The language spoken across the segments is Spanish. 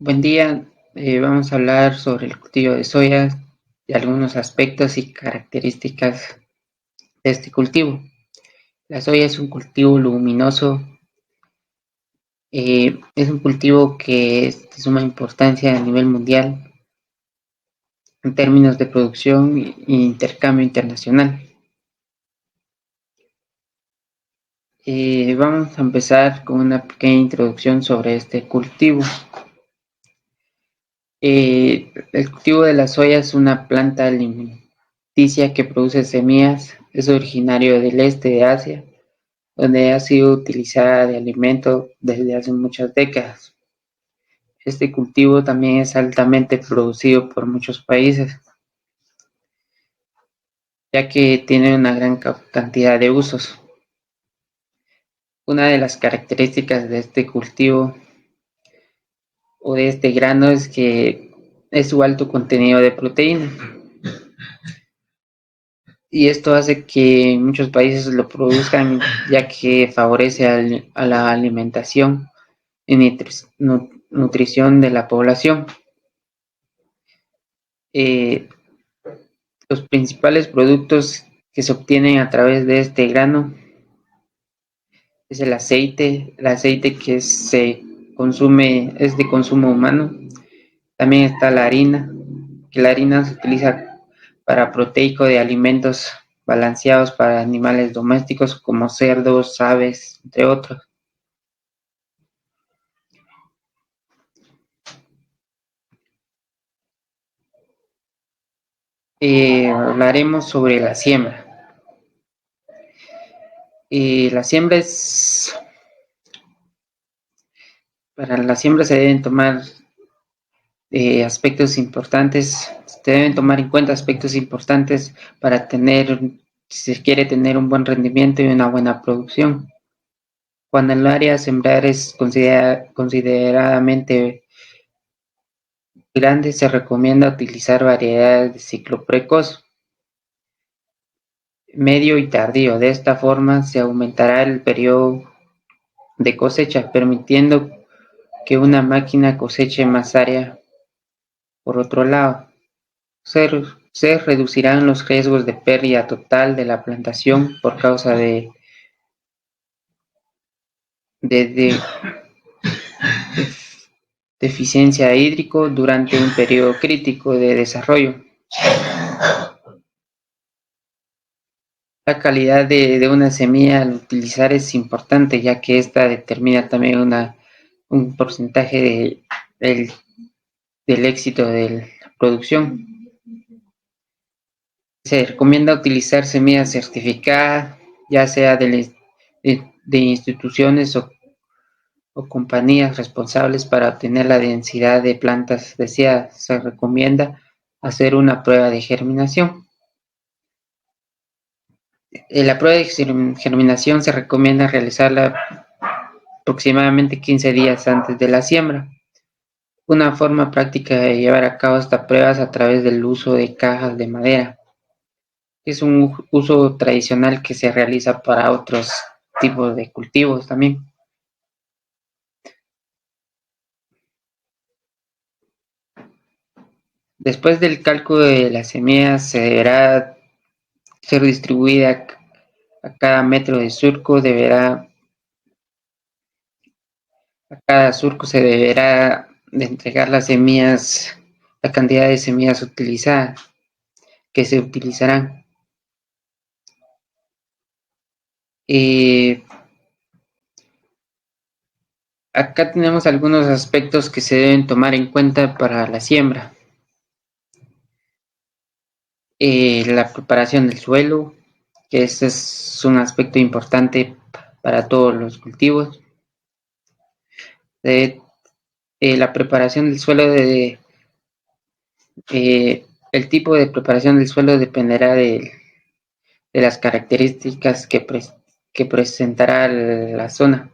Buen día, vamos a hablar sobre el cultivo de soya y algunos aspectos y características de este cultivo. La soya es un cultivo leguminoso, es un cultivo que es de suma importancia a nivel mundial en términos de producción e intercambio internacional. Vamos a empezar con una pequeña introducción sobre este cultivo. El cultivo de la soya es una planta alimenticia que produce semillas, es originario del este de Asia, donde ha sido utilizada de alimento desde hace muchas décadas. Este cultivo también es altamente producido por muchos países, ya que tiene una gran cantidad de usos. Una de las características de este cultivo o de este grano es que es su alto contenido de proteína. Y esto hace que muchos países lo produzcan, ya que favorece a la alimentación y nutrición de la población. Eh, los principales productos que se obtienen a través de este grano es el aceite que se consume, es de consumo humano. También está la harina, que la harina se utiliza para proteico de alimentos balanceados para animales domésticos como cerdos, aves, entre otros. Hablaremos sobre la siembra. La siembra es, para la siembra se deben tomar aspectos importantes, se deben tomar en cuenta aspectos importantes para tener, si se quiere tener un buen rendimiento y una buena producción. Cuando el área a sembrar es consideradamente grande, se recomienda utilizar variedades de ciclo precoz, medio y tardío. De esta forma se aumentará el periodo de cosecha, permitiendo que una máquina coseche más área. Por otro lado, se reducirán los riesgos de pérdida total de la plantación por causa de deficiencia hídrico durante un periodo crítico de desarrollo. La calidad de una semilla al utilizar es importante, ya que esta determina también un porcentaje del éxito de la producción. Se recomienda utilizar semillas certificadas, ya sea de instituciones o compañías responsables para obtener la densidad de plantas deseada. Se recomienda hacer una prueba de germinación. La prueba de germinación se recomienda realizarla aproximadamente 15 días antes de la siembra. Una forma práctica de llevar a cabo esta prueba es a través del uso de cajas de madera. Es un uso tradicional que se realiza para otros tipos de cultivos también. Después del cálculo de las semillas se deberá ser distribuida a cada metro de surco, a cada surco se deberá de entregar las semillas, la cantidad de semillas utilizadas, que se utilizarán. Acá tenemos algunos aspectos que se deben tomar en cuenta para la siembra. La preparación del suelo, que este es un aspecto importante para todos los cultivos. La preparación del suelo, el tipo de preparación del suelo dependerá de las características que presentará la zona.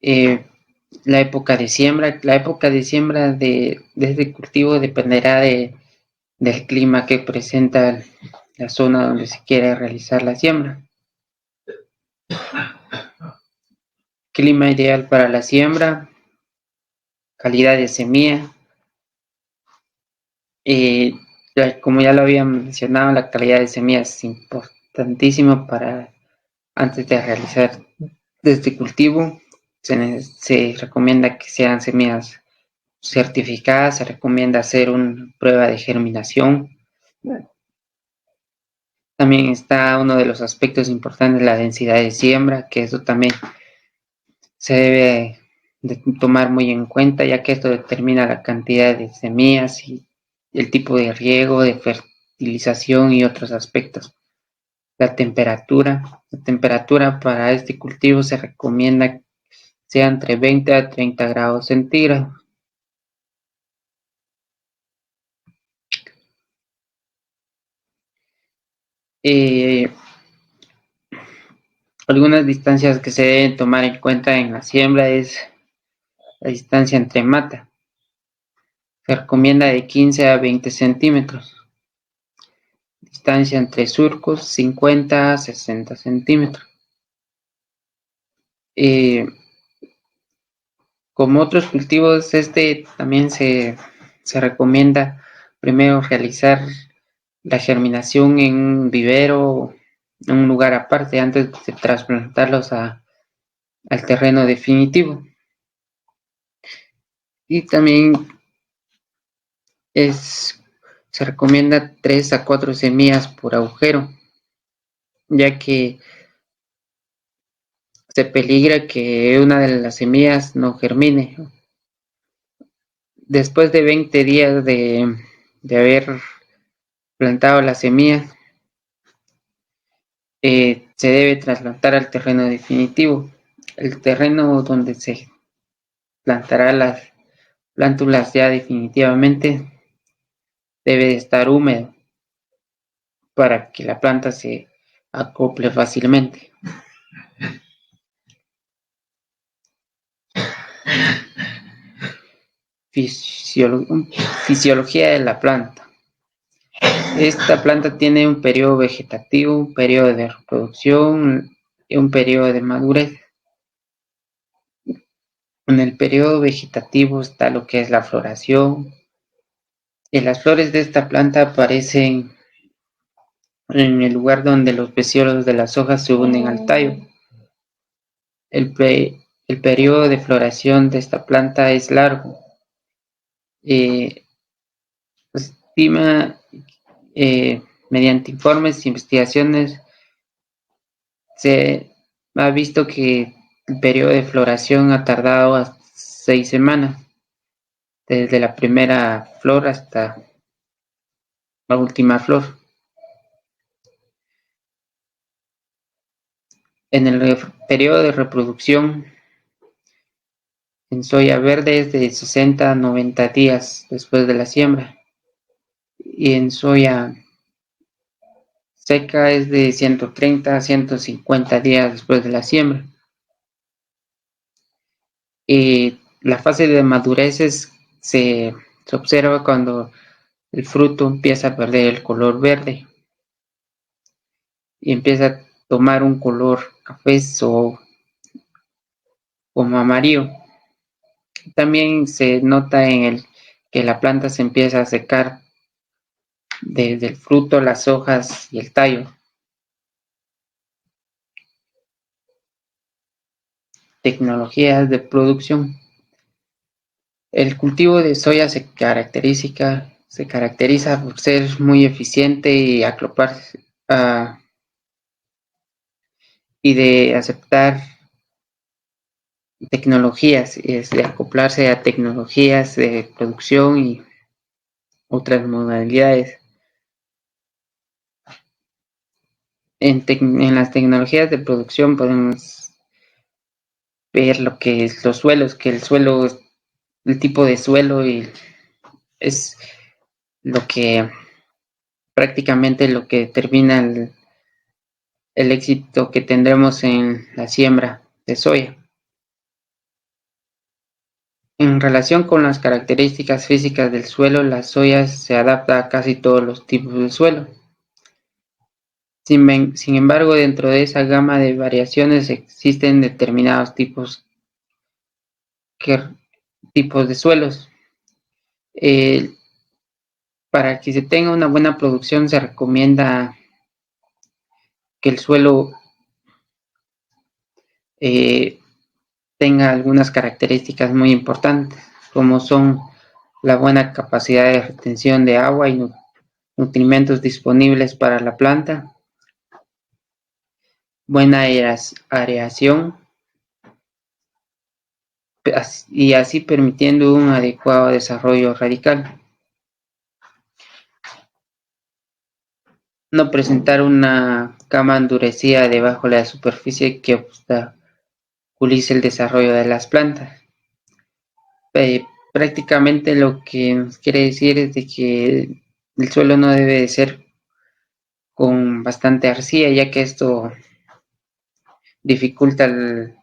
La época de siembra de este cultivo dependerá del clima que presenta la zona donde se quiere realizar la siembra. Clima ideal para la siembra. calidad de semilla. Como ya lo había mencionado, la calidad de semilla es importantísimo para antes de realizar este cultivo. Se recomienda que sean semillas certificadas, se recomienda hacer una prueba de germinación. También está uno de los aspectos importantes, la densidad de siembra, que eso también se debe de tomar muy en cuenta, ya que esto determina la cantidad de semillas y el tipo de riego, de fertilización y otros aspectos. La temperatura para este cultivo se recomienda que sea entre 20 a 30 grados centígrados. Eh, Algunas distancias que se deben tomar en cuenta en la siembra es la distancia entre mata. Se recomienda de 15 a 20 centímetros. Distancia entre surcos 50 a 60 centímetros. Como otros cultivos, este también se recomienda primero realizar la germinación en un vivero, en un lugar aparte, antes de trasplantarlos al terreno definitivo. Y también se recomienda 3 a 4 semillas por agujero, ya que se peligra que una de las semillas no germine. Después de 20 días de haber plantado la semilla, se debe trasplantar al terreno definitivo. El terreno donde se plantará las plántulas ya definitivamente debe de estar húmedo para que la planta se acople fácilmente. Fisiología de la planta. Esta planta tiene un periodo vegetativo, un periodo de reproducción y un periodo de madurez. En el periodo vegetativo está lo que es la floración. Y las flores de esta planta aparecen en el lugar donde los pecíolos de las hojas se unen al tallo. El periodo de floración de esta planta es largo. Se estima mediante informes e investigaciones, se ha visto que el periodo de floración ha tardado hasta 6 semanas, desde la primera flor hasta la última flor. En el periodo de reproducción en soya verde es de 60 a 90 días después de la siembra, y en soya seca es de 130 a 150 días después de la siembra. La fase de madurez se observa cuando el fruto empieza a perder el color verde y empieza a tomar un color café o amarillo. También se nota que la planta se empieza a secar desde el fruto, las hojas y el tallo. Tecnologías de producción. El cultivo de soya se caracteriza por ser muy eficiente y y de aceptar tecnologías, es de acoplarse a tecnologías de producción y otras modalidades. En las tecnologías de producción podemos ver lo que es los suelos, que el suelo, el tipo de suelo y es lo que prácticamente lo que determina el éxito que tendremos en la siembra de soya. En relación con las características físicas del suelo, la soya se adapta a casi todos los tipos de suelo. Sin embargo, dentro de esa gama de variaciones existen determinados tipos de suelos. Para que se tenga una buena producción se recomienda que el suelo tenga algunas características muy importantes, como son la buena capacidad de retención de agua y nutrimentos disponibles para la planta, buena areación y así permitiendo un adecuado desarrollo radical. No presentar una cama endurecida debajo de la superficie que obstaculice el desarrollo de las plantas. Prácticamente lo que nos quiere decir es de que el suelo no debe de ser con bastante arcilla, ya que esto dificulta el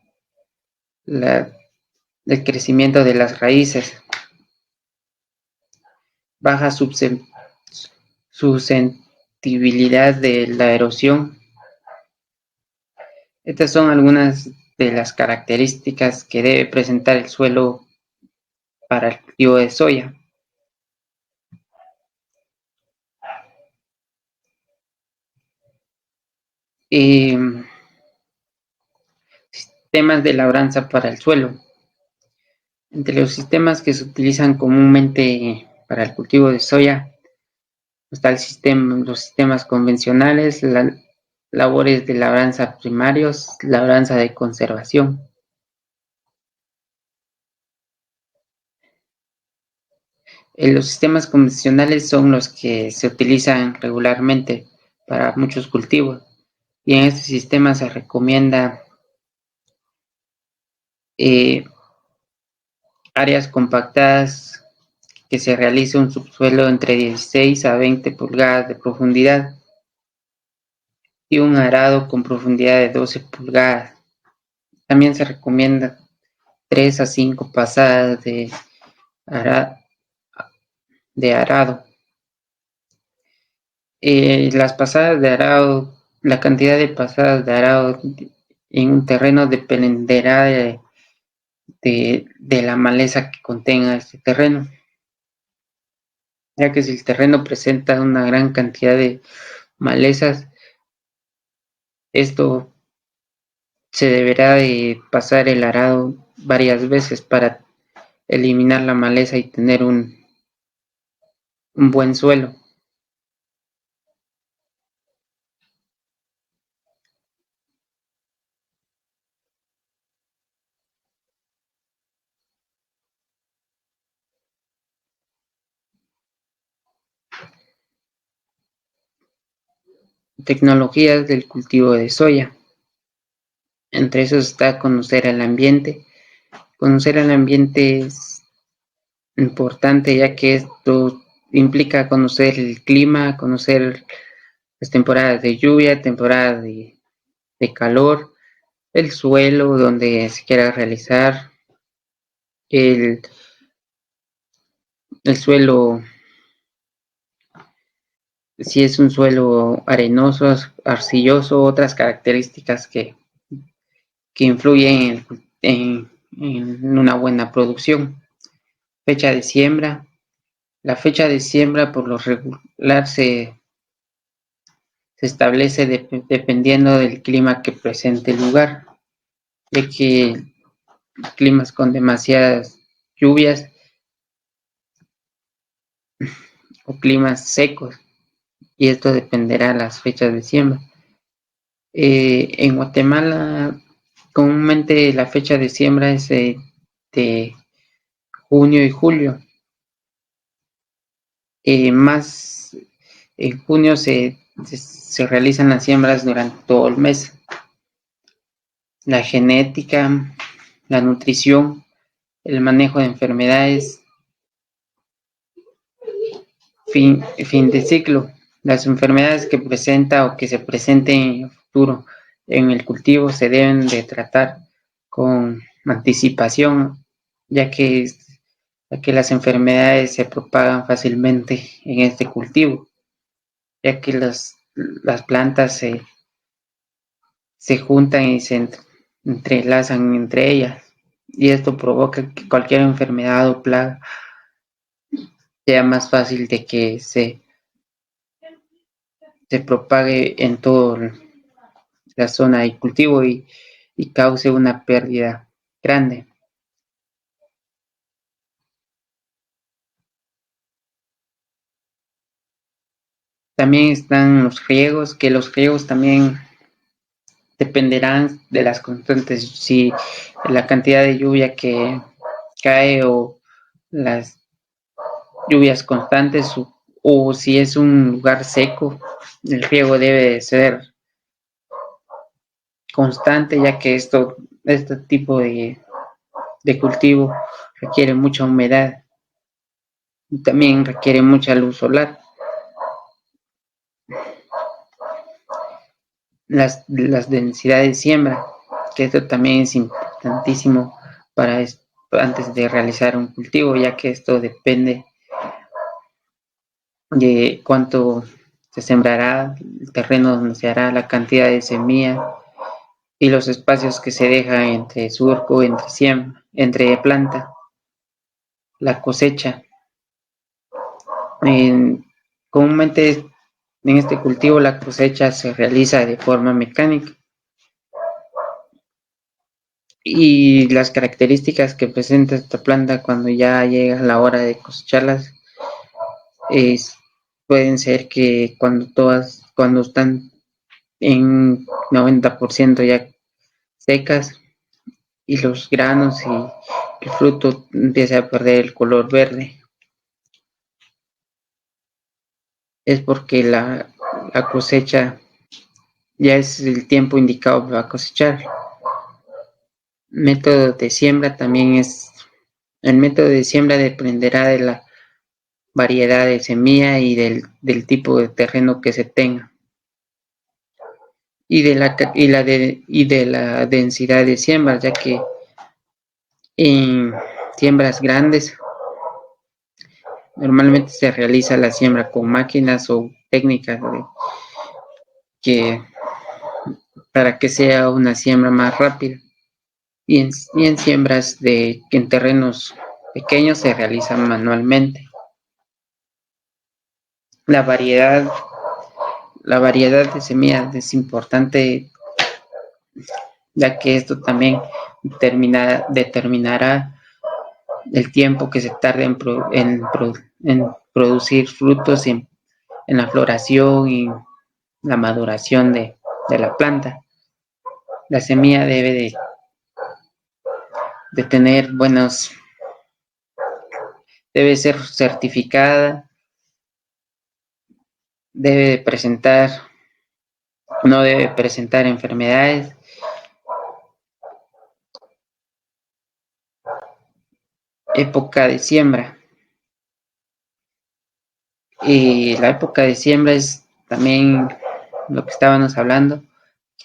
crecimiento de las raíces. Baja susceptibilidad de la erosión. Estas son algunas de las características que debe presentar el suelo para el cultivo de soya. Sistemas de labranza para el suelo. Entre los sistemas que se utilizan comúnmente para el cultivo de soya está los sistemas convencionales, labores de labranza primarios, labranza de conservación. Los sistemas convencionales son los que se utilizan regularmente para muchos cultivos y en este sistema se recomienda áreas compactadas, que se realice un subsuelo entre 16 a 20 pulgadas de profundidad y un arado con profundidad de 12 pulgadas. También se recomienda 3 a 5 pasadas de arado. Las pasadas de arado, la cantidad de pasadas de arado en un terreno dependerá de la maleza que contenga este terreno, ya que si el terreno presenta una gran cantidad de malezas, esto se deberá de pasar el arado varias veces para eliminar la maleza y tener un buen suelo. Tecnologías del cultivo de soya. Entre esos está conocer el ambiente. Conocer el ambiente es importante, ya que esto implica conocer el clima, conocer las temporadas de lluvia, temporadas de calor, el suelo donde se quiera realizar, el suelo, si es un suelo arenoso, arcilloso, otras características que influyen en una buena producción. Fecha de siembra. La fecha de siembra por lo regular se establece dependiendo del clima que presente el lugar, ya que climas con demasiadas lluvias o climas secos, y esto dependerá de las fechas de siembra. En Guatemala, comúnmente la fecha de siembra es de junio y julio. Más en junio se realizan las siembras durante todo el mes. La genética, la nutrición, el manejo de enfermedades, fin de ciclo. Las enfermedades que presenta o que se presenten en el futuro en el cultivo se deben de tratar con anticipación, ya que las enfermedades se propagan fácilmente en este cultivo, ya que las plantas se juntan y se entrelazan entre ellas. y esto provoca que cualquier enfermedad o plaga sea más fácil de que se propague en toda la zona de cultivo y cause una pérdida grande. También están los riegos, que los riegos también dependerán de las constantes, si la cantidad de lluvia que cae o las lluvias constantes o si es un lugar seco, el riego debe ser constante, ya que este tipo de cultivo requiere mucha humedad y también requiere mucha luz solar. Las densidades de siembra, que esto también es importantísimo para antes de realizar un cultivo, ya que esto depende de cuánto se sembrará, el terreno donde se hará, la cantidad de semilla y los espacios que se deja entre surco, entre siembra, entre planta, la cosecha. Comúnmente en este cultivo la cosecha se realiza de forma mecánica y las características que presenta esta planta cuando ya llega la hora de cosecharlas es, pueden ser que cuando están en 90% ya secas y los granos y el fruto empieza a perder el color verde, es porque la cosecha ya es el tiempo indicado para cosechar. Método de siembra también el método de siembra dependerá de la variedad de semilla y del tipo de terreno que se tenga y de la densidad de siembra, ya que en siembras grandes normalmente se realiza la siembra con máquinas o técnicas que para que sea una siembra más rápida y en siembras en terrenos pequeños se realizan manualmente. La variedad, la variedad de semillas es importante, ya que esto también determinará el tiempo que se tarda en producir frutos, en la floración y la maduración de la planta. La semilla debe de tener debe ser certificada, debe presentar, no debe presentar enfermedades. Época de siembra. Y la época de siembra es también lo que estábamos hablando,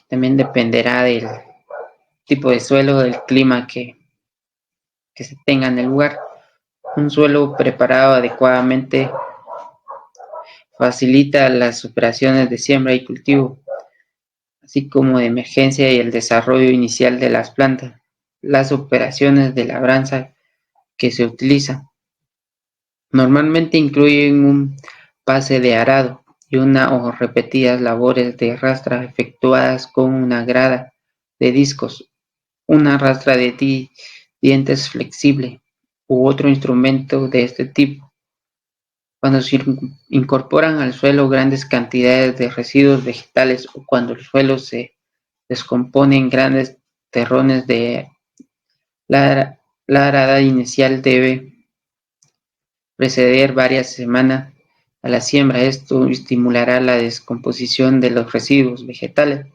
también dependerá del tipo de suelo, del clima que se tenga en el lugar. Un suelo preparado adecuadamente facilita las operaciones de siembra y cultivo, así como de emergencia y el desarrollo inicial de las plantas. Las operaciones de labranza que se utilizan normalmente incluyen un pase de arado y una o repetidas labores de rastra efectuadas con una grada de discos, una rastra de dientes flexible u otro instrumento de este tipo. Cuando se incorporan al suelo grandes cantidades de residuos vegetales o cuando el suelo se descompone en grandes terrones la arada inicial debe preceder varias semanas a la siembra. Esto estimulará la descomposición de los residuos vegetales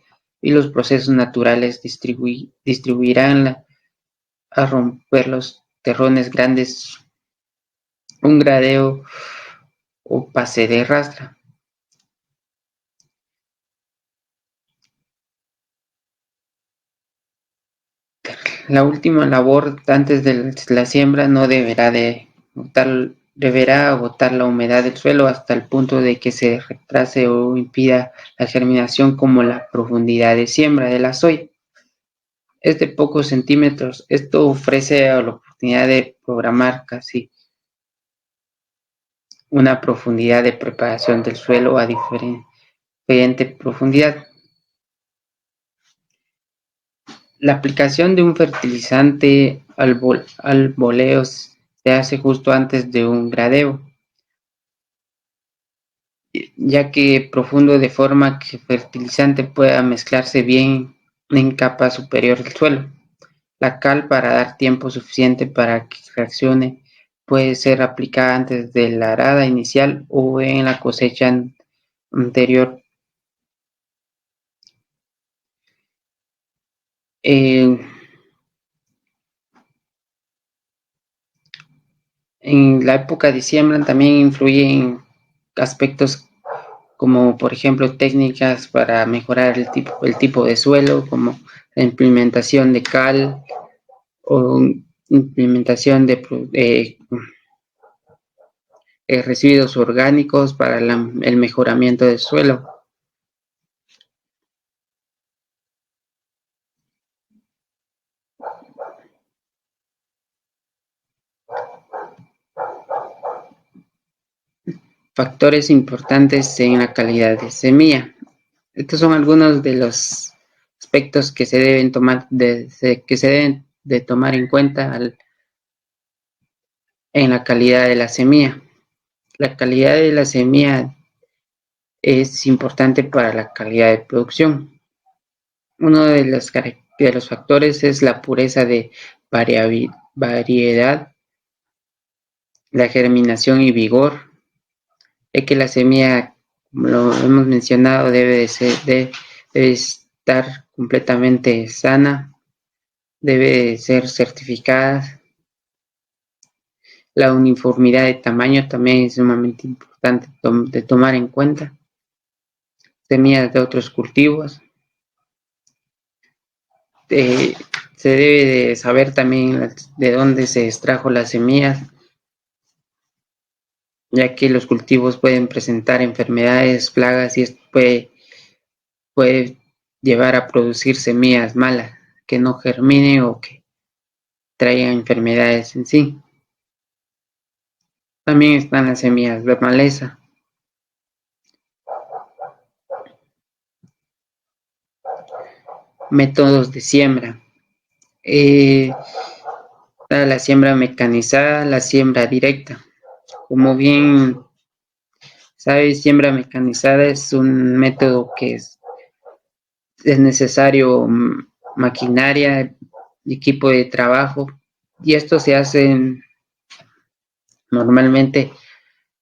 y los procesos naturales distribuirán a romper los terrones grandes un gradeo o pase de rastra. La última labor antes de la siembra no deberá agotar la humedad del suelo hasta el punto de que se retrase o impida la germinación como la profundidad de siembra de la soya. es de pocos centímetros. Esto ofrece la oportunidad de programar casi una profundidad de preparación del suelo a diferente profundidad. La aplicación de un fertilizante al boleo se hace justo antes de un gradeo, ya que profundo de forma que el fertilizante pueda mezclarse bien en capa superior del suelo. La cal, para dar tiempo suficiente para que reaccione, puede ser aplicada antes de la arada inicial o en la cosecha anterior. En la época de siembra también influyen aspectos como, por ejemplo, técnicas para mejorar el tipo de suelo, como la implementación de cal o implementación de residuos orgánicos para el mejoramiento del suelo. Factores importantes en la calidad de semilla. Estos son algunos de los aspectos que se deben tomar de tomar en cuenta en la calidad de la semilla. La calidad de la semilla es importante para la calidad de producción. Uno de los factores es la pureza de variedad, la germinación y vigor, ya que la semilla, como lo hemos mencionado, debe estar completamente sana, debe ser certificada. La uniformidad de tamaño también es sumamente importante de tomar en cuenta. Semillas de otros cultivos. Se debe de saber también de dónde se extrajo las semillas, ya que los cultivos pueden presentar enfermedades, plagas, y esto puede llevar a producir semillas malas, que no germinen o que traigan enfermedades en sí. También están las semillas de maleza. Métodos de siembra. La siembra mecanizada, la siembra directa. Como bien sabes, siembra mecanizada es un método que es necesario maquinaria, equipo de trabajo, y esto se hace normalmente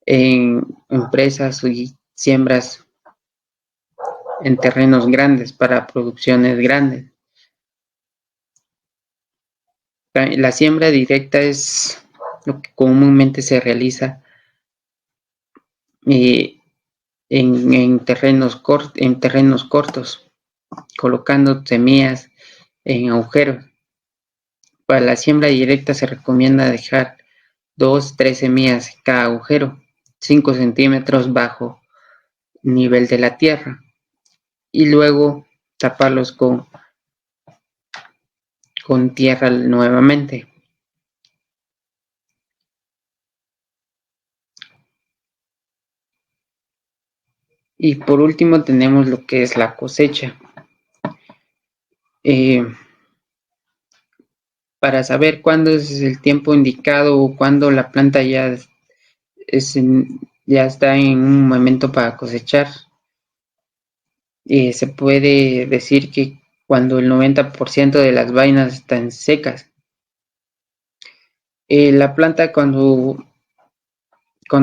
en empresas y siembras en terrenos grandes para producciones grandes. La siembra directa es lo que comúnmente se realiza en terrenos cortos, colocando semillas en agujeros. Para la siembra directa se recomienda dejar 2-3 semillas en cada agujero, 5 centímetros bajo nivel de la tierra, y luego taparlos con tierra nuevamente. Y por último tenemos lo que es la cosecha. Para saber cuándo es el tiempo indicado o cuándo la planta ya está en un momento para cosechar, se puede decir que cuando el 90% de las vainas están secas. La planta cuando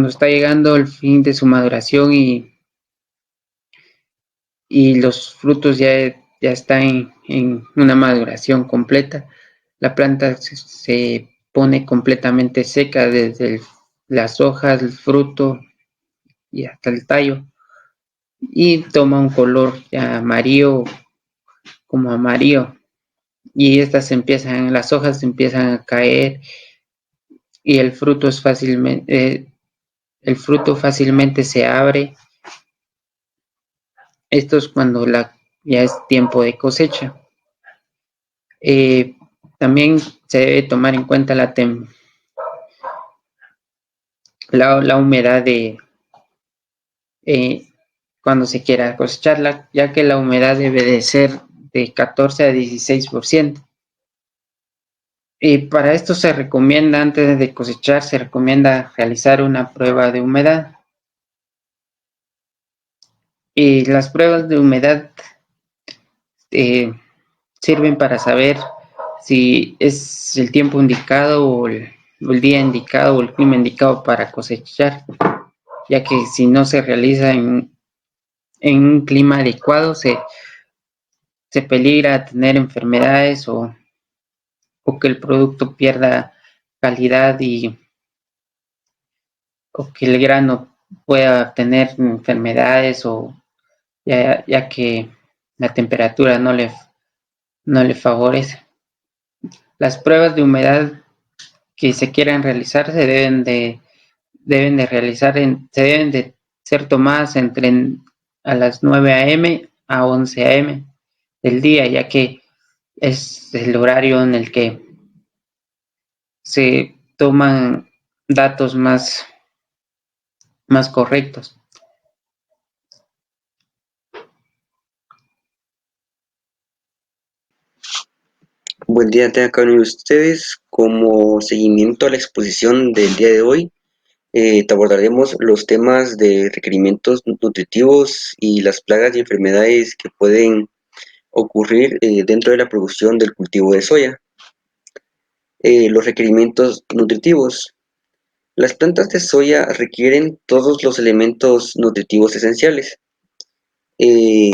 está llegando al fin de su maduración y los frutos ya están en una maduración completa, la planta se pone completamente seca desde las hojas, el fruto y hasta el tallo, y toma un color ya amarillo, como amarillo, y las hojas empiezan a caer y el fruto fácilmente se abre. Esto es cuando ya es tiempo de cosecha. También se debe tomar en cuenta la humedad de cuando se quiera cosecharla, ya que la humedad debe de ser de 14 a 16%. Y para esto se recomienda, antes de cosechar, se recomienda realizar una prueba de humedad. Y las pruebas de humedad sirven para saber si es el tiempo indicado o el día indicado o el clima indicado para cosechar, ya que si no se realiza en un clima adecuado, se peligra tener enfermedades o que el producto pierda calidad o que el grano pueda tener enfermedades o ya que la temperatura no le favorece. Las pruebas de humedad que se quieran realizar se deben de realizar se deben de ser tomadas entre a las 9 a.m. a 11 a.m. del día, ya que es el horario en el que se toman datos más correctos. Buen día, tengan cada uno de ustedes. Como seguimiento a la exposición del día de hoy, te abordaremos los temas de requerimientos nutritivos y las plagas y enfermedades que pueden ocurrir dentro de la producción del cultivo de soya. Los requerimientos nutritivos. Las plantas de soya requieren todos los elementos nutritivos esenciales. Eh,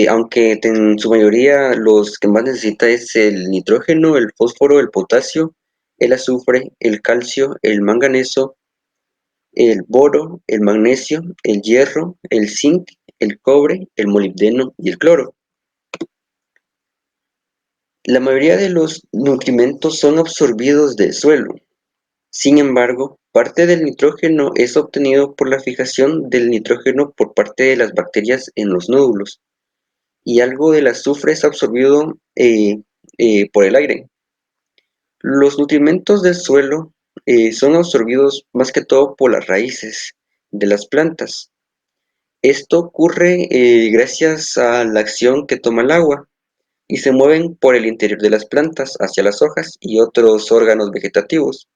Aunque en su mayoría los que más necesita es el nitrógeno, el fósforo, el potasio, el azufre, el calcio, el manganeso, el boro, el magnesio, el hierro, el zinc, el cobre, el molibdeno y el cloro. La mayoría de los nutrimentos son absorbidos del suelo. Sin embargo, parte del nitrógeno es obtenido por la fijación del nitrógeno por parte de las bacterias en los nódulos, y algo del azufre es absorbido por el aire. Los nutrimentos del suelo son absorbidos más que todo por las raíces de las plantas. Esto ocurre gracias a la acción que toma el agua y se mueven por el interior de las plantas hacia las hojas y otros órganos vegetativos.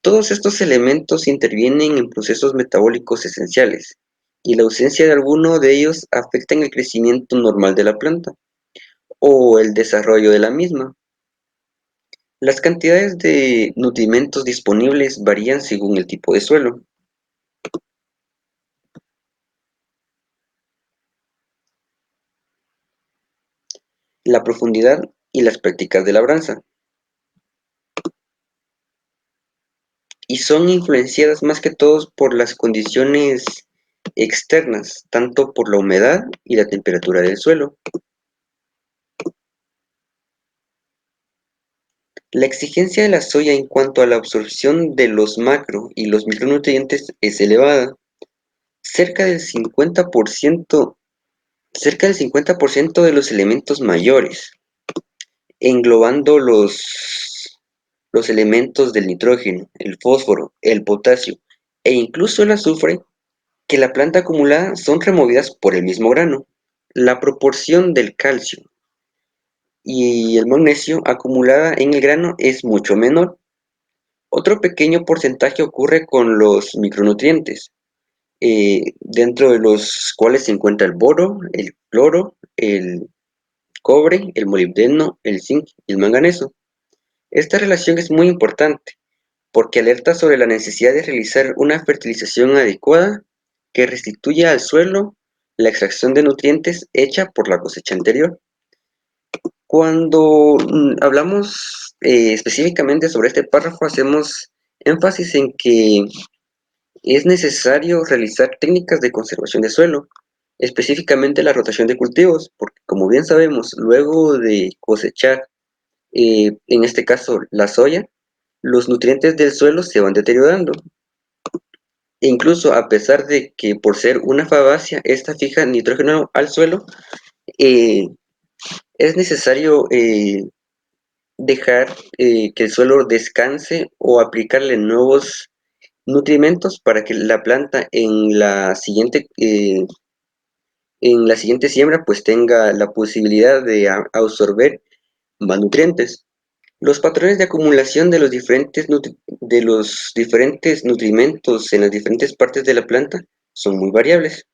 Todos estos elementos intervienen en procesos metabólicos esenciales, y la ausencia de alguno de ellos afecta en el crecimiento normal de la planta o el desarrollo de la misma. Las cantidades de nutrimentos disponibles varían según el tipo de suelo. La profundidad y las prácticas de labranza, y son influenciadas más que todo por las condiciones externas, tanto por la humedad y la temperatura del suelo. La exigencia de la soya en cuanto a la absorción de los macro y los micronutrientes es elevada. Cerca del 50% de los elementos mayores, englobando los elementos del nitrógeno, el fósforo, el potasio e incluso el azufre que la planta acumula, son removidas por el mismo grano. La proporción del calcio y el magnesio acumulada en el grano es mucho menor. Otro pequeño porcentaje ocurre con los micronutrientes, dentro de los cuales se encuentra el boro, el cloro, el cobre, el molibdeno, el zinc y el manganeso. Esta relación es muy importante porque alerta sobre la necesidad de realizar una fertilización adecuada que restituya al suelo la extracción de nutrientes hecha por la cosecha anterior. Cuando hablamos específicamente sobre este párrafo, hacemos énfasis en que es necesario realizar técnicas de conservación de suelo, específicamente la rotación de cultivos, porque como bien sabemos, luego de cosechar, en este caso la soya, los nutrientes del suelo se van deteriorando. E incluso a pesar de que por ser una fabácea, esta fija nitrógeno al suelo, eh, es necesario dejar que el suelo descanse o aplicarle nuevos nutrimentos para que la planta en la siguiente siembra pues tenga la posibilidad de absorber más nutrientes. Los patrones de acumulación de de los diferentes nutrimentos en las diferentes partes de la planta son muy variables.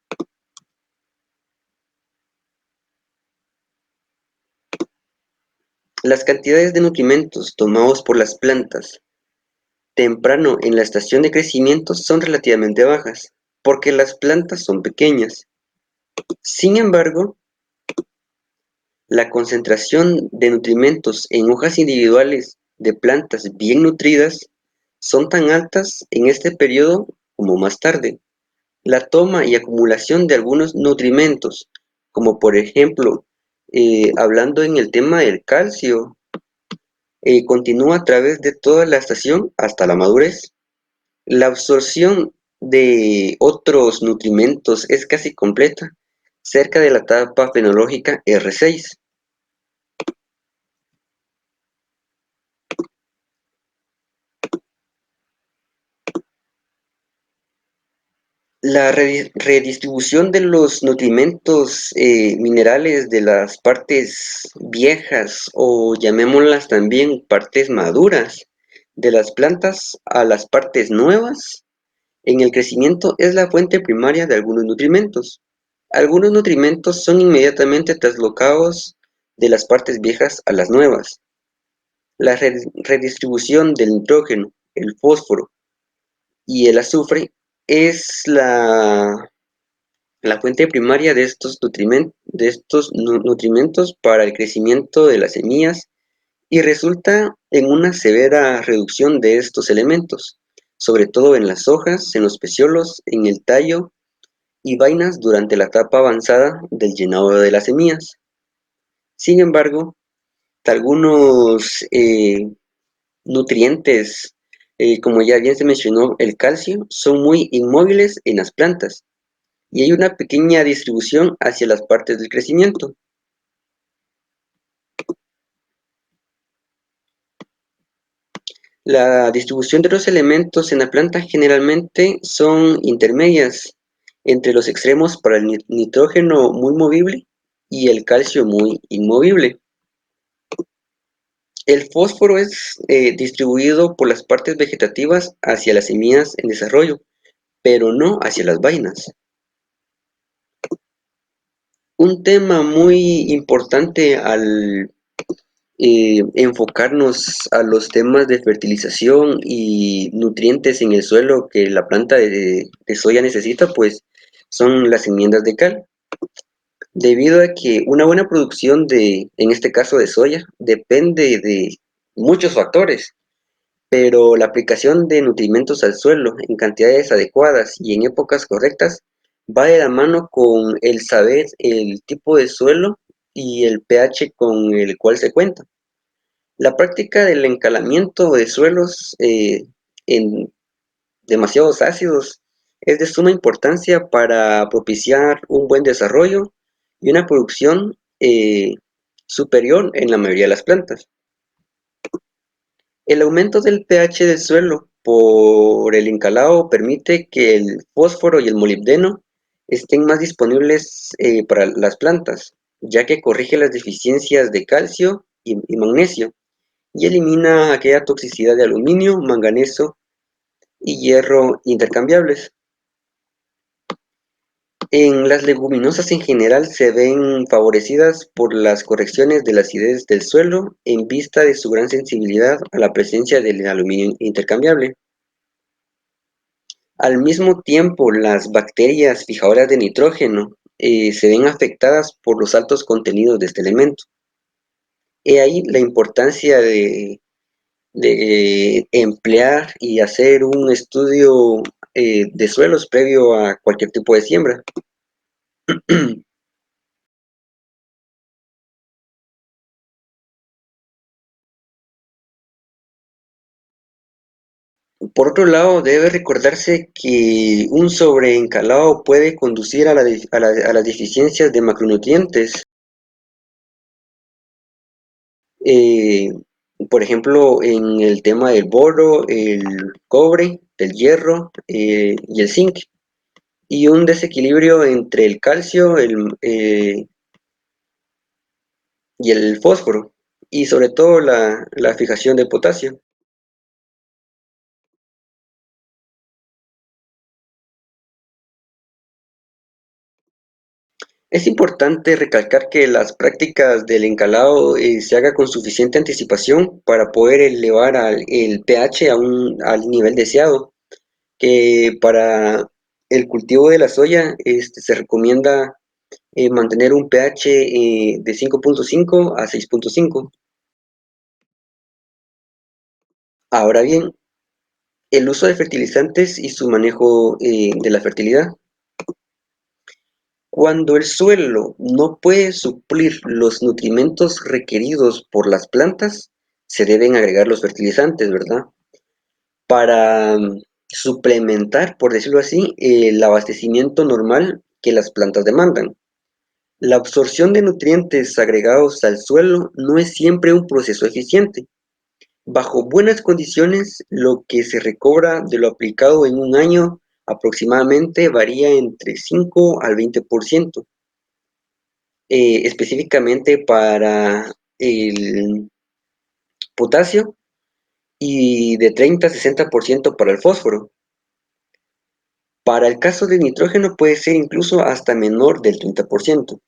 Las cantidades de nutrimentos tomados por las plantas temprano en la estación de crecimiento son relativamente bajas, porque las plantas son pequeñas. Sin embargo, la concentración de nutrimentos en hojas individuales de plantas bien nutridas son tan altas en este periodo como más tarde. La toma y acumulación de algunos nutrimentos, como por ejemplo, hablando en el tema del calcio, continúa a través de toda la estación hasta la madurez. La absorción de otros nutrimentos es casi completa, cerca de la etapa fenológica R6. La redistribución de los nutrimentos minerales de las partes viejas o llamémoslas también partes maduras de las plantas a las partes nuevas en el crecimiento es la fuente primaria de algunos nutrimentos. Algunos nutrimentos son inmediatamente traslocados de las partes viejas a las nuevas. La redistribución del nitrógeno, el fósforo y el azufre es la fuente primaria de estos nutrimentos para el crecimiento de las semillas y resulta en una severa reducción de estos elementos, sobre todo en las hojas, en los peciolos, en el tallo y vainas durante la etapa avanzada del llenado de las semillas. Sin embargo, algunos nutrientes, como ya bien se mencionó, el calcio, son muy inmóviles en las plantas y hay una pequeña distribución hacia las partes del crecimiento. La distribución de los elementos en la planta generalmente son intermedias entre los extremos para el nitrógeno muy movible y el calcio muy inmovible. El fósforo es distribuido por las partes vegetativas hacia las semillas en desarrollo, pero no hacia las vainas. Un tema muy importante al enfocarnos a los temas de fertilización y nutrientes en el suelo que la planta de soya necesita, pues son las enmiendas de cal. Debido a que una buena producción en este caso de soya, depende de muchos factores, pero la aplicación de nutrimentos al suelo en cantidades adecuadas y en épocas correctas va de la mano con el saber el tipo de suelo y el pH con el cual se cuenta. La práctica del encalamiento de suelos en demasiados ácidos es de suma importancia para propiciar un buen desarrollo y una producción superior en la mayoría de las plantas. El aumento del pH del suelo por el encalado permite que el fósforo y el molibdeno estén más disponibles para las plantas, ya que corrige las deficiencias de calcio y magnesio y elimina aquella toxicidad de aluminio, manganeso y hierro intercambiables. En las leguminosas en general se ven favorecidas por las correcciones de la acidez del suelo en vista de su gran sensibilidad a la presencia del aluminio intercambiable. Al mismo tiempo, las bacterias fijadoras de nitrógeno se ven afectadas por los altos contenidos de este elemento. He ahí la importancia de emplear y hacer un estudio de suelos previo a cualquier tipo de siembra. Por otro lado, debe recordarse que un sobreencalado puede conducir a las deficiencias de macronutrientes, eh, por ejemplo, en el tema del boro, el cobre, el hierro y el zinc, y un desequilibrio entre el calcio y el fósforo, y sobre todo la fijación de potasio. Es importante recalcar que las prácticas del encalado se haga con suficiente anticipación para poder elevar el pH al nivel deseado, que para el cultivo de la soya se recomienda mantener un pH de 5.5 a 6.5. Ahora bien, el uso de fertilizantes y su manejo de la fertilidad. Cuando el suelo no puede suplir los nutrimentos requeridos por las plantas, se deben agregar los fertilizantes, ¿verdad? Para suplementar, por decirlo así, el abastecimiento normal que las plantas demandan. La absorción de nutrientes agregados al suelo no es siempre un proceso eficiente. Bajo buenas condiciones, lo que se recobra de lo aplicado en un año aproximadamente varía entre 5 al 20%, específicamente para el potasio y de 30 a 60% para el fósforo. Para el caso del nitrógeno puede ser incluso hasta menor del 30%.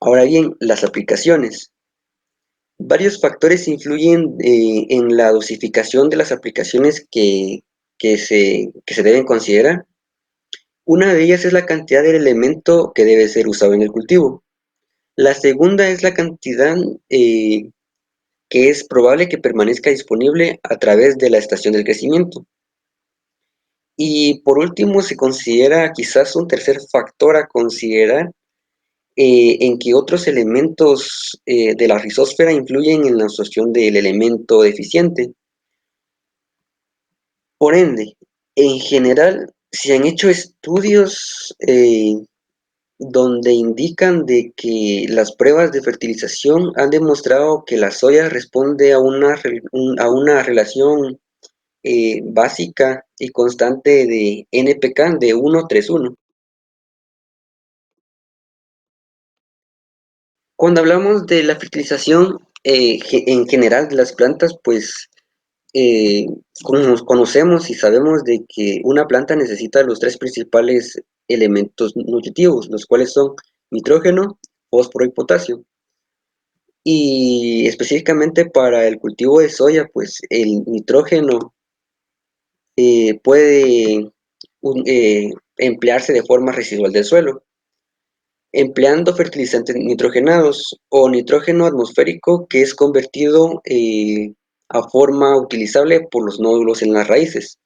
Ahora bien, las aplicaciones. Varios factores influyen en la dosificación de las aplicaciones que se deben considerar. Una de ellas es la cantidad del elemento que debe ser usado en el cultivo. La segunda es la cantidad que es probable que permanezca disponible a través de la estación del crecimiento. Y por último, se considera quizás un tercer factor a considerar en que otros elementos de la rizósfera influyen en la absorción del elemento deficiente. Por ende, en general, se han hecho estudios donde indican de que las pruebas de fertilización han demostrado que la soya responde a una relación básica y constante de NPK de 1:1. Cuando hablamos de la fertilización en general de las plantas, pues conocemos y sabemos de que una planta necesita los tres principales elementos nutritivos, los cuales son nitrógeno, fósforo y potasio. Y específicamente para el cultivo de soya, pues el nitrógeno puede emplearse de forma residual del suelo, empleando fertilizantes nitrogenados o nitrógeno atmosférico que es convertido a forma utilizable por los nódulos en las raíces,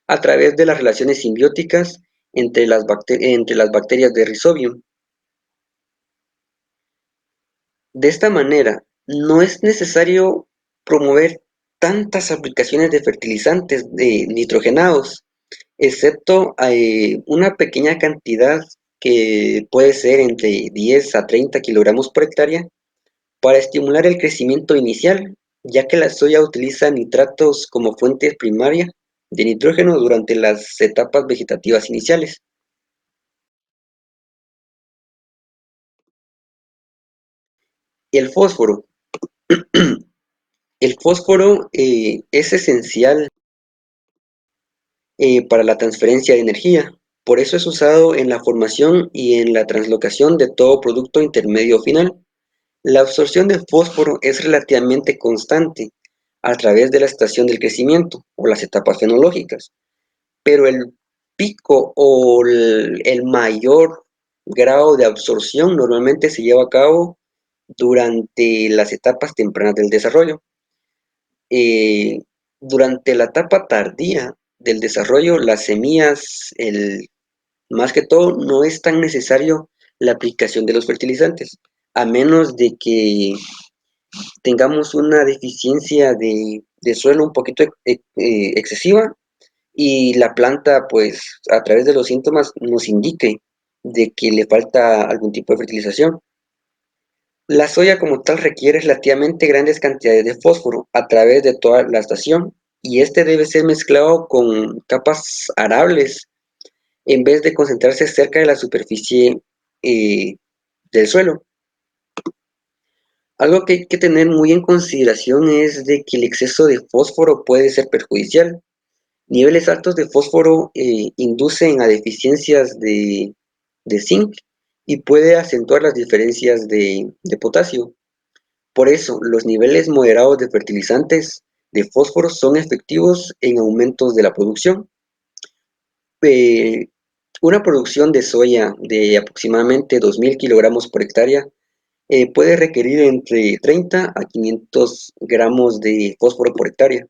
a través de las relaciones simbióticas entre las bacterias de Rhizobium. De esta manera, no es necesario promover tantas aplicaciones de fertilizantes nitrogenados, excepto una pequeña cantidad que puede ser entre 10 a 30 kilogramos por hectárea para estimular el crecimiento inicial, ya que la soya utiliza nitratos como fuente primaria de nitrógeno durante las etapas vegetativas iniciales. El fósforo. El fósforo es esencial para la transferencia de energía. Por eso es usado en la formación y en la translocación de todo producto intermedio final. La absorción de fósforo es relativamente constante a través de la estación del crecimiento o las etapas fenológicas, pero el pico o el mayor grado de absorción normalmente se lleva a cabo durante las etapas tempranas del desarrollo. Eh, Durante la etapa tardía del desarrollo, las semillas, más que todo, no es tan necesario la aplicación de los fertilizantes, a menos de que tengamos una deficiencia de suelo un poquito excesiva y la planta, pues, a través de los síntomas nos indique de que le falta algún tipo de fertilización. La soya como tal requiere relativamente grandes cantidades de fósforo a través de toda la estación y este debe ser mezclado con capas arables en vez de concentrarse cerca de la superficie del suelo. Algo que hay que tener muy en consideración es de que el exceso de fósforo puede ser perjudicial. Niveles altos de fósforo inducen a deficiencias de zinc y puede acentuar las diferencias de potasio. Por eso, los niveles moderados de fertilizantes de fósforo son efectivos en aumentos de la producción. Eh, una producción de soya de aproximadamente 2.000 kilogramos por hectárea puede requerir entre 30 a 500 gramos de fósforo por hectárea.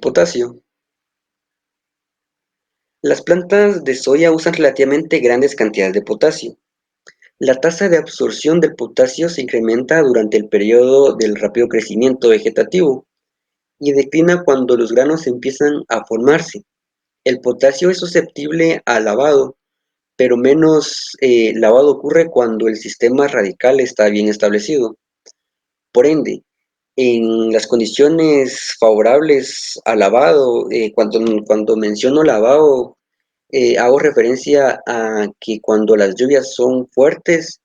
Potasio. Las plantas de soya usan relativamente grandes cantidades de potasio. La tasa de absorción del potasio se incrementa durante el periodo del rápido crecimiento vegetativo y declina cuando los granos empiezan a formarse. El potasio es susceptible a lavado, pero menos lavado ocurre cuando el sistema radical está bien establecido. Por ende, en las condiciones favorables al lavado, cuando menciono lavado, hago referencia a que cuando las lluvias son fuertes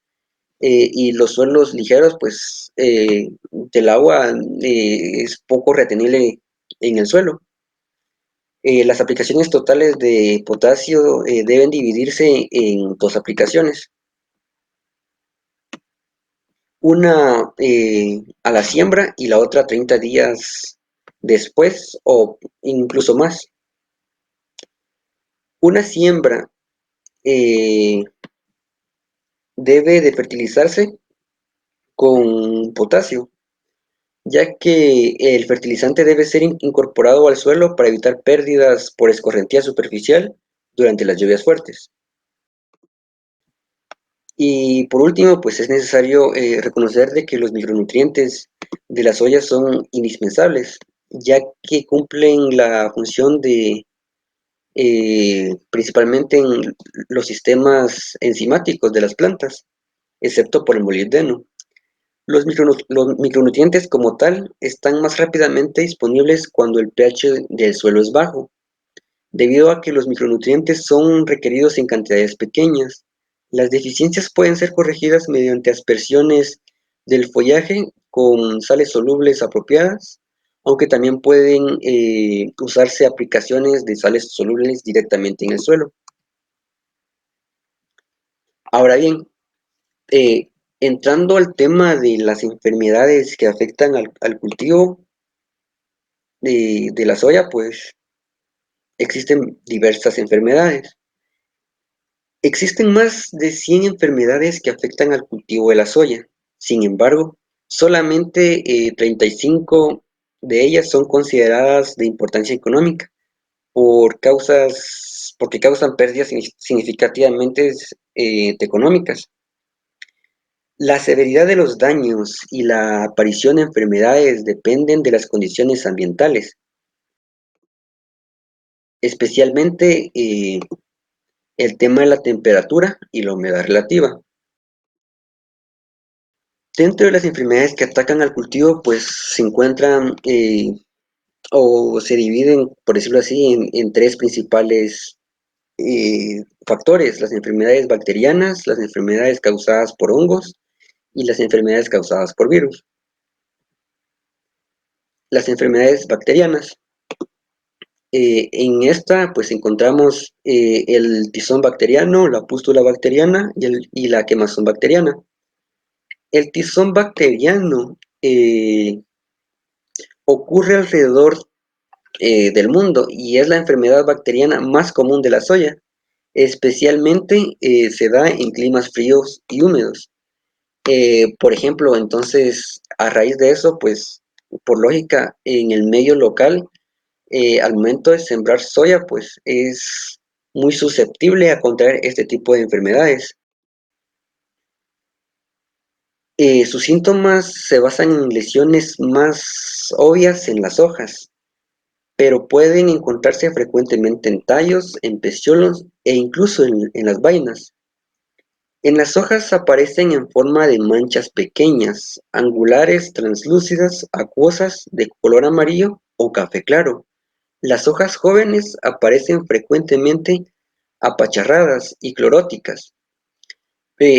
y los suelos ligeros, pues el agua es poco retenible en el suelo. Las aplicaciones totales de potasio deben dividirse en dos aplicaciones. Una a la siembra y la otra 30 días después o incluso más. Una siembra eh, debe de fertilizarse con potasio, ya que el fertilizante debe ser incorporado al suelo para evitar pérdidas por escorrentía superficial durante las lluvias fuertes. Y por último, pues es necesario reconocer de que los micronutrientes de las soya son indispensables, ya que cumplen la función de principalmente en los sistemas enzimáticos de las plantas, excepto por el molibdeno. Los micronutrientes como tal están más rápidamente disponibles cuando el pH del suelo es bajo, debido a que los micronutrientes son requeridos en cantidades pequeñas. Las deficiencias pueden ser corregidas mediante aspersiones del follaje con sales solubles apropiadas, aunque también pueden usarse aplicaciones de sales solubles directamente en el suelo. Ahora bien, eh, entrando al tema de las enfermedades que afectan al cultivo de la soya, pues existen diversas enfermedades. Existen más de 100 enfermedades que afectan al cultivo de la soya. Sin embargo, solamente 35 de ellas son consideradas de importancia económica porque causan pérdidas significativamente económicas. La severidad de los daños y la aparición de enfermedades dependen de las condiciones ambientales, especialmente el tema de la temperatura y la humedad relativa. Dentro de las enfermedades que atacan al cultivo, pues se encuentran o se dividen, por decirlo así, en tres principales factores: las enfermedades bacterianas, las enfermedades causadas por hongos y las enfermedades causadas por virus. Las enfermedades bacterianas. En esta, pues encontramos el tizón bacteriano, la pústula bacteriana y la quemazón bacteriana. El tizón bacteriano ocurre alrededor del mundo y es la enfermedad bacteriana más común de la soya. Especialmente se da en climas fríos y húmedos. Por ejemplo, entonces, a raíz de eso, pues, por lógica, en el medio local, al momento de sembrar soya, pues, es muy susceptible a contraer este tipo de enfermedades. Sus síntomas se basan en lesiones más obvias en las hojas, pero pueden encontrarse frecuentemente en tallos, en peciolos e incluso en las vainas. En las hojas aparecen en forma de manchas pequeñas, angulares, translúcidas, acuosas, de color amarillo o café claro. Las hojas jóvenes aparecen frecuentemente apacharradas y cloróticas.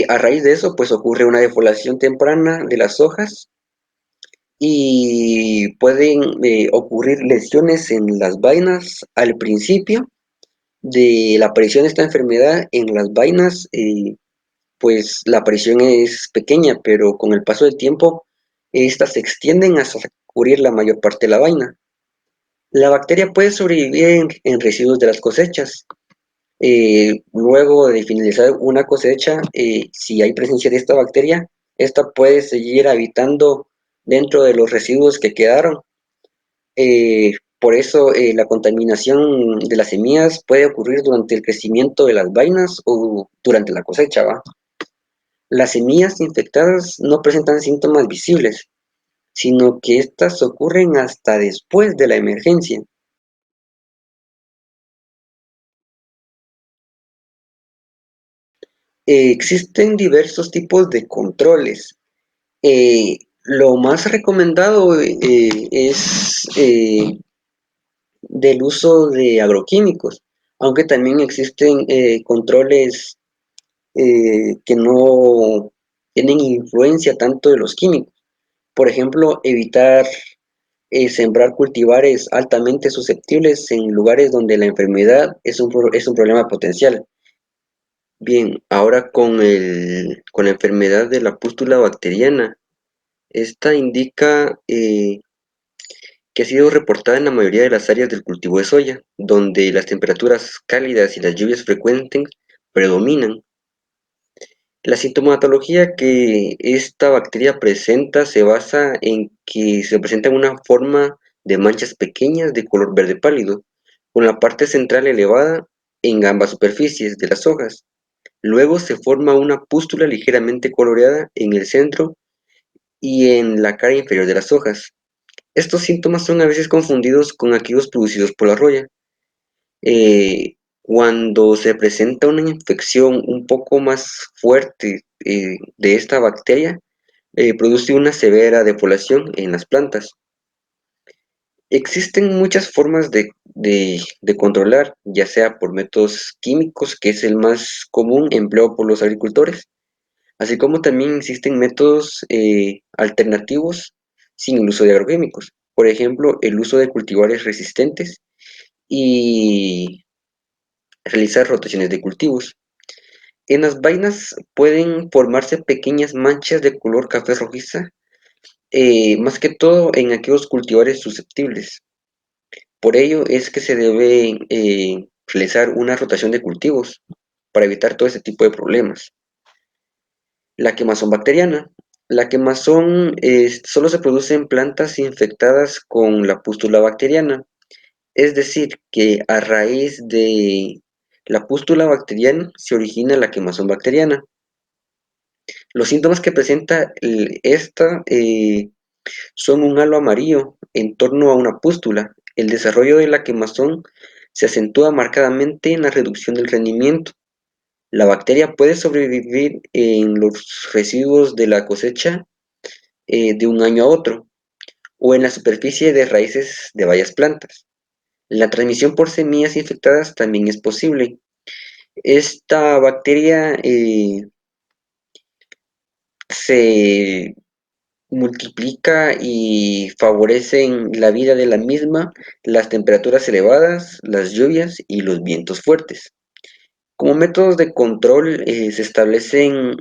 A raíz de eso, pues ocurre una defoliación temprana de las hojas y pueden ocurrir lesiones en las vainas al principio de la aparición de esta enfermedad. En las vainas, pues la aparición es pequeña, pero con el paso del tiempo, estas se extienden hasta cubrir la mayor parte de la vaina. La bacteria puede sobrevivir en residuos de las cosechas. Luego de finalizar una cosecha, si hay presencia de esta bacteria, esta puede seguir habitando dentro de los residuos que quedaron. Por eso la contaminación de las semillas puede ocurrir durante el crecimiento de las vainas o durante la cosecha, ¿va? Las semillas infectadas no presentan síntomas visibles, sino que estas ocurren hasta después de la emergencia. Existen diversos tipos de controles. Lo más recomendado es del uso de agroquímicos, aunque también existen controles que no tienen influencia tanto de los químicos. Por ejemplo, evitar sembrar cultivares altamente susceptibles en lugares donde la enfermedad es un problema potencial. Bien, ahora con la enfermedad de la pústula bacteriana, esta indica que ha sido reportada en la mayoría de las áreas del cultivo de soya, donde las temperaturas cálidas y las lluvias frecuentes predominan. La sintomatología que esta bacteria presenta se basa en que se presenta en una forma de manchas pequeñas de color verde pálido, con la parte central elevada en ambas superficies de las hojas. Luego se forma una pústula ligeramente coloreada en el centro y en la cara inferior de las hojas. Estos síntomas son a veces confundidos con aquellos producidos por la roya. Cuando se presenta una infección un poco más fuerte de esta bacteria, produce una severa defoliación en las plantas. Existen muchas formas de controlar, ya sea por métodos químicos, que es el más común empleado por los agricultores, así como también existen métodos alternativos sin el uso de agroquímicos. Por ejemplo, el uso de cultivares resistentes y realizar rotaciones de cultivos. En las vainas pueden formarse pequeñas manchas de color café rojiza, más que todo en aquellos cultivares susceptibles. Por ello es que se debe realizar una rotación de cultivos para evitar todo ese tipo de problemas. La quemazón bacteriana. La quemazón solo se produce en plantas infectadas con la pústula bacteriana. Es decir, que a raíz de la pústula bacteriana se origina la quemazón bacteriana. Los síntomas que presenta esta son un halo amarillo en torno a una pústula. El desarrollo de la quemazón se acentúa marcadamente en la reducción del rendimiento. La bacteria puede sobrevivir en los residuos de la cosecha de un año a otro o en la superficie de raíces de varias plantas. La transmisión por semillas infectadas también es posible. Esta bacteria se multiplica y favorecen la vida de la misma las temperaturas elevadas, las lluvias y los vientos fuertes. Como métodos de control se establecen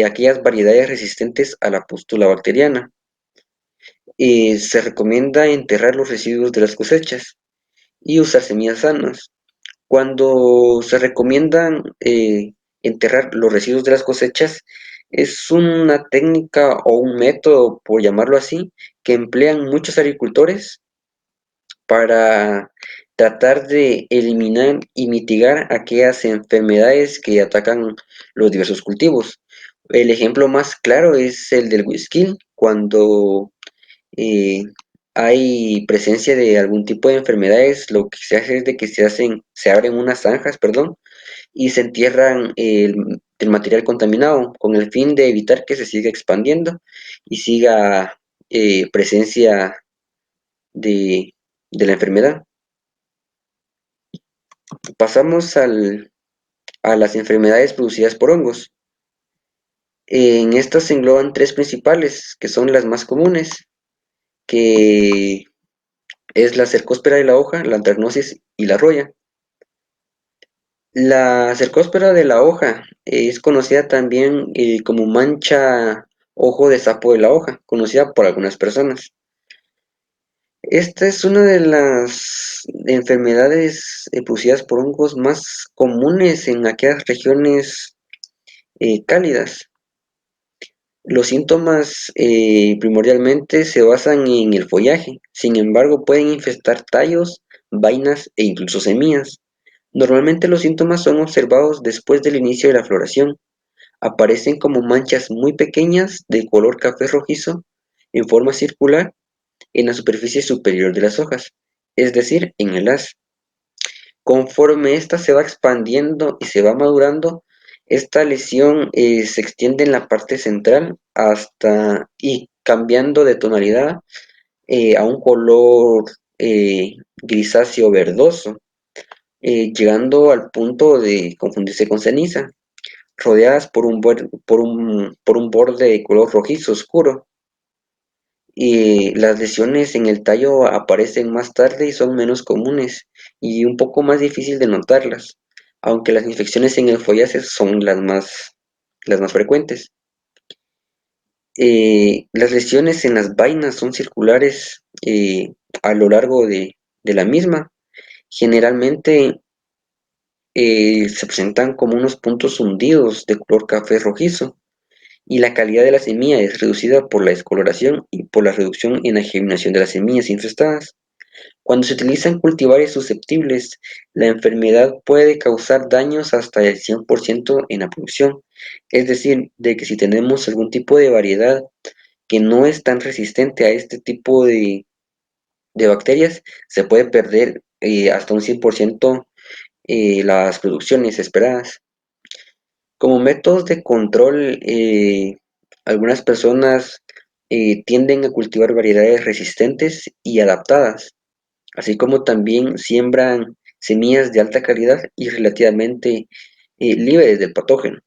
aquellas variedades resistentes a la pústula bacteriana. Se recomienda enterrar los residuos de las cosechas y usar semillas sanas. Cuando se recomiendan enterrar los residuos de las cosechas, es una técnica o un método, por llamarlo así, que emplean muchos agricultores para tratar de eliminar y mitigar aquellas enfermedades que atacan los diversos cultivos. El ejemplo más claro es el del whisky, cuando hay presencia de algún tipo de enfermedades, lo que se hace es de que se abren unas zanjas, perdón, y se entierran el material contaminado con el fin de evitar que se siga expandiendo y siga presencia de la enfermedad. Pasamos a las enfermedades producidas por hongos. En estas se engloban tres principales, que son las más comunes, que es la cercóspora de la hoja, la anthracnosis y la roya. La cercóspora de la hoja es conocida también como mancha ojo de sapo de la hoja, conocida por algunas personas. Esta es una de las enfermedades producidas por hongos más comunes en aquellas regiones cálidas. Los síntomas primordialmente se basan en el follaje, sin embargo pueden infestar tallos, vainas e incluso semillas. Normalmente los síntomas son observados después del inicio de la floración. Aparecen como manchas muy pequeñas de color café rojizo en forma circular en la superficie superior de las hojas, es decir, en el haz. Conforme ésta se va expandiendo y se va madurando, esta lesión se extiende en la parte central hasta y cambiando de tonalidad a un color grisáceo verdoso, llegando al punto de confundirse con ceniza, rodeadas por un borde de color rojizo oscuro. Y las lesiones en el tallo aparecen más tarde y son menos comunes y un poco más difícil de notarlas, aunque las infecciones en el follaje son las más frecuentes. Las lesiones en las vainas son circulares a lo largo de la misma. Generalmente se presentan como unos puntos hundidos de color café rojizo y la calidad de la semilla es reducida por la descoloración y por la reducción en la germinación de las semillas infestadas. Cuando se utilizan cultivares susceptibles, la enfermedad puede causar daños hasta el 100% en la producción. Es decir, de que si tenemos algún tipo de variedad que no es tan resistente a este tipo de bacterias, se puede perder hasta un 100% las producciones esperadas. Como métodos de control, algunas personas tienden a cultivar variedades resistentes y adaptadas, así como también siembran semillas de alta calidad y relativamente libres del patógeno.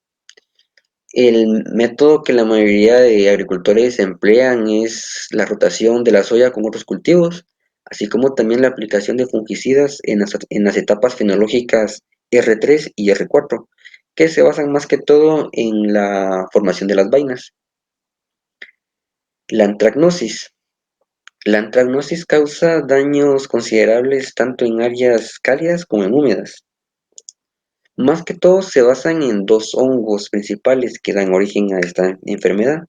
El método que la mayoría de agricultores emplean es la rotación de la soya con otros cultivos, así como también la aplicación de fungicidas en las etapas fenológicas R3 y R4, que se basan más que todo en la formación de las vainas. La antracnosis. La antracnosis causa daños considerables tanto en áreas cálidas como en húmedas. Más que todo se basan en dos hongos principales que dan origen a esta enfermedad.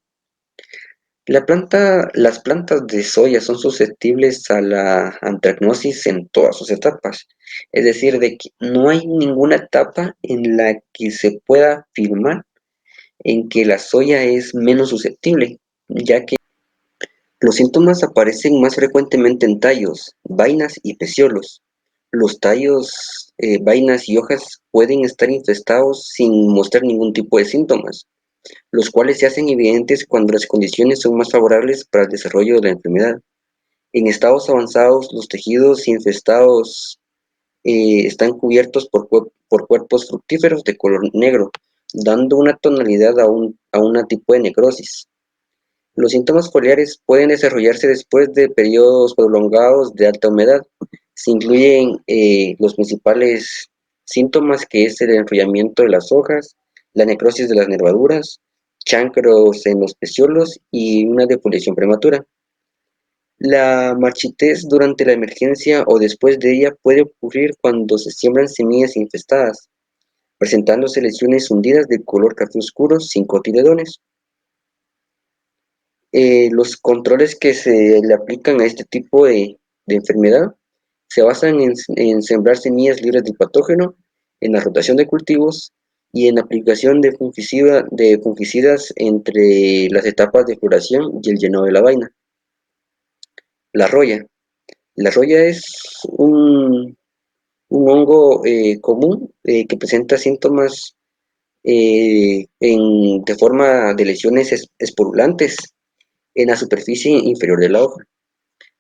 Las plantas de soya son susceptibles a la antracnosis en todas sus etapas, es decir, de que no hay ninguna etapa en la que se pueda afirmar en que la soya es menos susceptible, ya que los síntomas aparecen más frecuentemente en tallos, vainas y peciolos. Los tallos, vainas y hojas pueden estar infestados sin mostrar ningún tipo de síntomas, los cuales se hacen evidentes cuando las condiciones son más favorables para el desarrollo de la enfermedad. En estados avanzados, los tejidos infestados están cubiertos por cuerpos fructíferos de color negro, dando una tonalidad a una tipo de necrosis. Los síntomas foliares pueden desarrollarse después de periodos prolongados de alta humedad. Se incluyen los principales síntomas, que es el enrollamiento de las hojas, la necrosis de las nervaduras, chancros en los peciolos y una defoliación prematura. La marchitez durante la emergencia o después de ella puede ocurrir cuando se siembran semillas infestadas, presentándose lesiones hundidas de color café oscuro sin cotiledones. Los controles que se le aplican a este tipo de enfermedad se basan en sembrar semillas libres del patógeno, en la rotación de cultivos y en la aplicación de fungicidas entre las etapas de floración y el llenado de la vaina. La roya. La roya es un hongo común que presenta síntomas de forma de lesiones esporulantes en la superficie inferior de la hoja.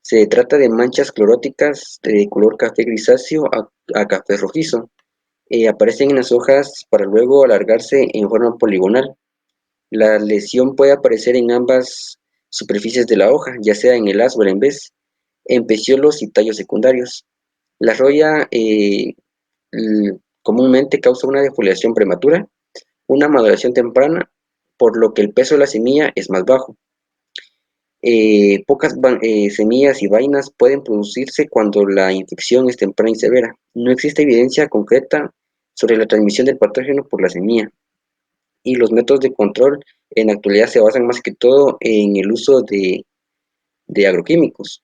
Se trata de manchas cloróticas de color café grisáceo a café rojizo. Aparecen en las hojas para luego alargarse en forma poligonal. La lesión puede aparecer en ambas superficies de la hoja, ya sea en el haz o en vez, en peciolos y tallos secundarios. La roya comúnmente causa una defoliación prematura, una maduración temprana, por lo que el peso de la semilla es más bajo. Pocas semillas y vainas pueden producirse cuando la infección es temprana y severa. No existe evidencia concreta sobre la transmisión del patógeno por la semilla, y los métodos de control en la actualidad se basan más que todo en el uso de agroquímicos.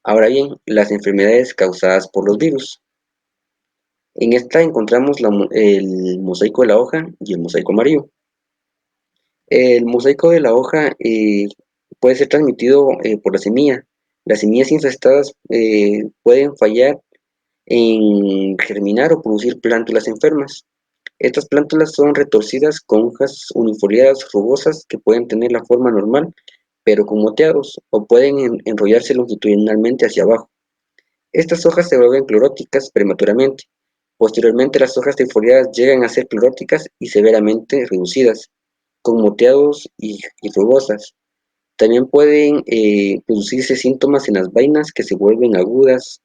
Ahora bien, las enfermedades causadas por los virus. En esta encontramos el mosaico de la hoja y el mosaico amarillo. El mosaico de la hoja puede ser transmitido por la semilla. Las semillas infestadas pueden fallar en germinar o producir plántulas enfermas. Estas plántulas son retorcidas con hojas unifoliadas rugosas que pueden tener la forma normal, pero con moteados, o pueden enrollarse longitudinalmente hacia abajo. Estas hojas se vuelven cloróticas prematuramente. Posteriormente, las hojas trifoliadas llegan a ser cloróticas y severamente reducidas, con moteados y rugosas. También pueden producirse síntomas en las vainas que se vuelven agudas.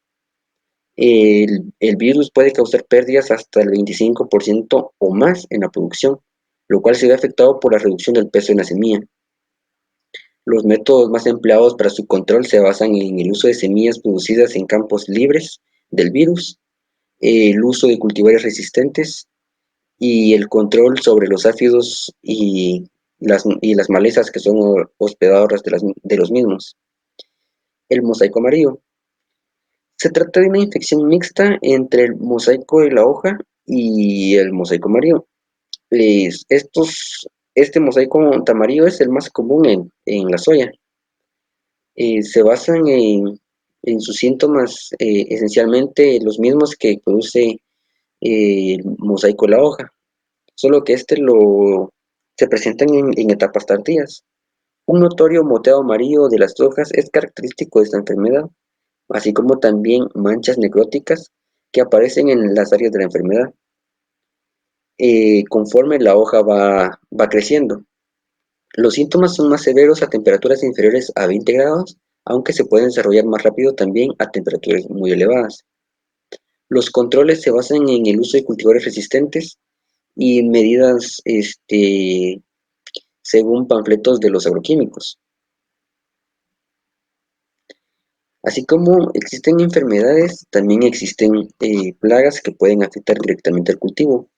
El virus puede causar pérdidas hasta el 25% o más en la producción, lo cual se ve afectado por la reducción del peso en la semilla. Los métodos más empleados para su control se basan en el uso de semillas producidas en campos libres del virus, el uso de cultivares resistentes y el control sobre los áfidos y las malezas que son hospedadoras de los mismos. El mosaico amarillo. Se trata de una infección mixta entre el mosaico de la hoja y el mosaico amarillo. Este mosaico amarillo es el más común en la soya. Se basan en sus síntomas esencialmente los mismos que produce el mosaico de la hoja, solo que se presentan en etapas tardías. Un notorio moteado amarillo de las hojas es característico de esta enfermedad, así como también manchas necróticas que aparecen en las áreas de la enfermedad conforme la hoja va creciendo. Los síntomas son más severos a temperaturas inferiores a 20 grados, aunque se pueden desarrollar más rápido también a temperaturas muy elevadas. Los controles se basan en el uso de cultivares resistentes y medidas según panfletos de los agroquímicos. Así como existen enfermedades, también existen plagas que pueden afectar directamente al cultivo,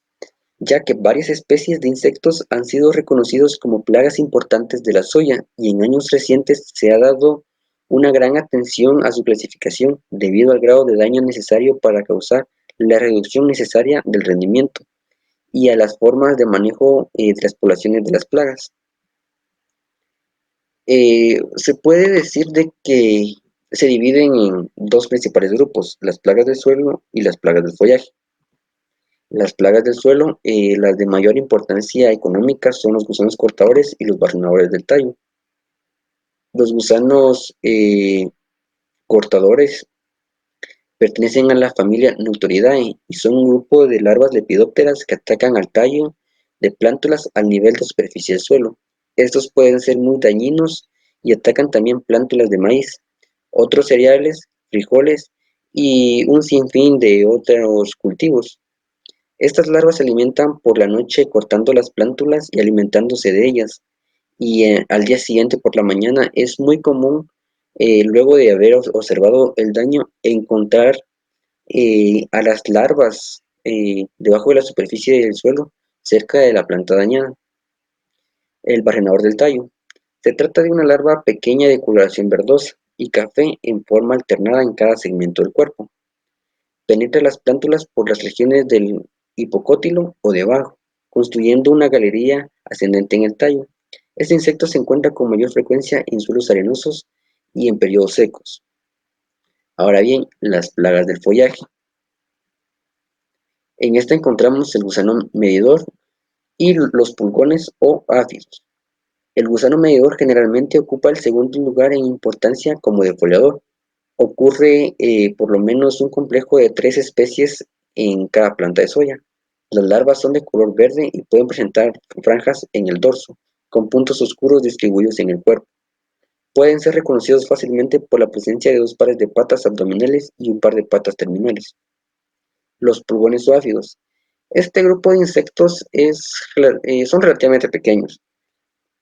ya que varias especies de insectos han sido reconocidos como plagas importantes de la soya y en años recientes se ha dado una gran atención a su clasificación debido al grado de daño necesario para causar la reducción necesaria del rendimiento y a las formas de manejo de las poblaciones de las plagas. Se puede decir de que se dividen en dos principales grupos, las plagas del suelo y las plagas del follaje. Las plagas del suelo, las de mayor importancia económica son los gusanos cortadores y los barrenadores del tallo. Los gusanos cortadores pertenecen a la familia Neutoridae y son un grupo de larvas lepidópteras que atacan al tallo de plántulas al nivel de superficie del suelo. Estos pueden ser muy dañinos y atacan también plántulas de maíz, otros cereales, frijoles y un sinfín de otros cultivos. Estas larvas se alimentan por la noche cortando las plántulas y alimentándose de ellas, y al día siguiente por la mañana es muy común, luego de haber observado el daño, encontrar a las larvas debajo de la superficie del suelo, cerca de la planta dañada. El barrenador del tallo. Se trata de una larva pequeña de coloración verdosa y café en forma alternada en cada segmento del cuerpo. Penetra las plántulas por las regiones del hipocótilo o debajo, construyendo una galería ascendente en el tallo. Este insecto se encuentra con mayor frecuencia en suelos arenosos y en periodos secos. Ahora bien, las plagas del follaje. En esta encontramos el gusano medidor y los pulgones o áfidos. El gusano medidor generalmente ocupa el segundo lugar en importancia como defoliador. Ocurre por lo menos un complejo de 3 especies en cada planta de soya. Las larvas son de color verde y pueden presentar franjas en el dorso, con puntos oscuros distribuidos en el cuerpo. Pueden ser reconocidos fácilmente por la presencia de 2 pares de patas abdominales y un par de patas terminales. Los pulgones zoáfidos. Este grupo de insectos son relativamente pequeños,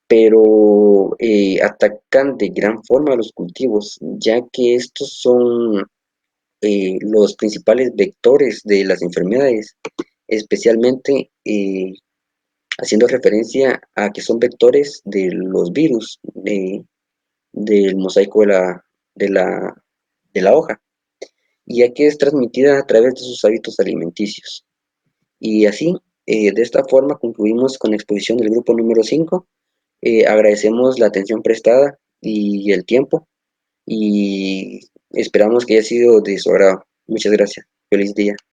pero atacan de gran forma a los cultivos, ya que estos son los principales vectores de las enfermedades, especialmente haciendo referencia a que son vectores de los virus del mosaico de la, de la hoja, ya que es transmitida a través de sus hábitos alimenticios. Y así, de esta forma concluimos con la exposición del grupo número 5. Agradecemos la atención prestada y el tiempo y esperamos que haya sido de su agrado. Muchas gracias. Feliz día.